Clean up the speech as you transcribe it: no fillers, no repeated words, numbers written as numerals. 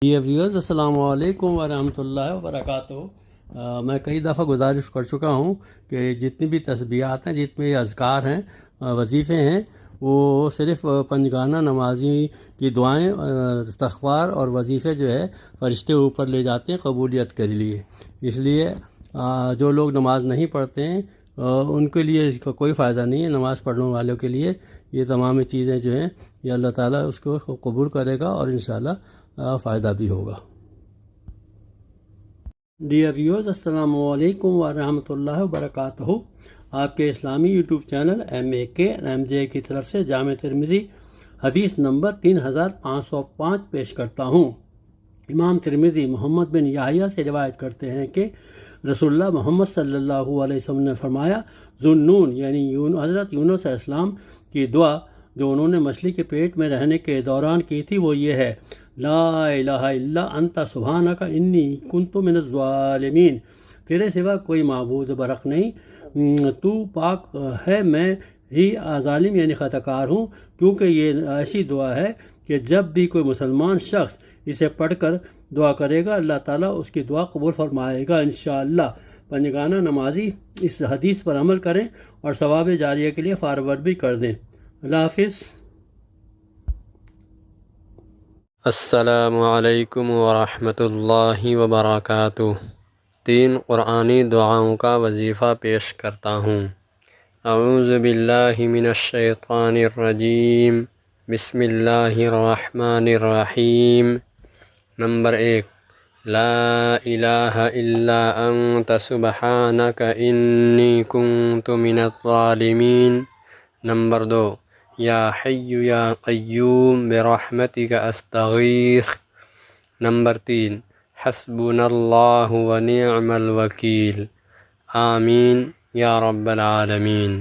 یہ ویورز السلام علیکم ورحمۃ اللہ وبرکاتہ۔ میں کئی دفعہ گزارش کر چکا ہوں کہ جتنی بھی تسبیحات ہیں، جتنے بھی اذکار ہیں، وظیفے ہیں، وہ صرف پنجگانہ نمازی کی دعائیں، استغفار اور وظیفے جو ہے فرشتے اوپر لے جاتے ہیں قبولیت کے لیے۔ اس لیے جو لوگ نماز نہیں پڑھتے ہیں ان کے لیے اس کا کوئی فائدہ نہیں ہے۔ نماز پڑھنے والوں کے لیے یہ تمام چیزیں جو ہیں یہ اللہ تعالیٰ اس کو قبول کرے گا اور انشاءاللہ فائدہ بھی ہوگا۔ ڈیئر ویورز السلام علیکم ورحمۃ اللہ وبرکاتہ۔ آپ کے اسلامی یوٹیوب چینل MAK کی طرف سے جامع ترمذی حدیث نمبر 3505 پیش کرتا ہوں۔ امام ترمذی محمد بن یحییٰ سے روایت کرتے ہیں کہ رسول اللہ محمد صلی اللہ علیہ وسلم نے فرمایا، ذوالنون یعنی حضرت یونس علیہ السلام کی دعا جو انہوں نے مچھلی کے پیٹ میں رہنے کے دوران کی تھی وہ یہ ہے: لا الہ الا انت سبحانک انی کنت من الظالمین۔ تیرے سوا کوئی معبود برحق نہیں، تو پاک ہے، میں ہی ظالم یعنی خطا کار ہوں۔ کیونکہ یہ ایسی دعا ہے کہ جب بھی کوئی مسلمان شخص اسے پڑھ کر دعا کرے گا اللہ تعالیٰ اس کی دعا قبول فرمائے گا انشاءاللہ۔ پنجگانہ نمازی اس حدیث پر عمل کریں اور ثواب جاریہ کے لیے فارورڈ بھی کر دیں۔ اللہ حافظ۔ السلام علیکم ورحمۃ اللہ وبرکاتہ۔ 3 قرآنی دعاؤں کا وظیفہ پیش کرتا ہوں۔ اعوذ باللہ من الشیطان الرجیم، بسم اللہ الرحمن الرحیم۔ نمبر 1، لا الہ الا انت سبحانک انی کنت من الظالمین۔ نمبر 2، یا حی یا قیوم برحمتک استغیث۔ نمبر 3، حسبنا اللہ ونعم الوکیل۔ آمین یا رب العالمین۔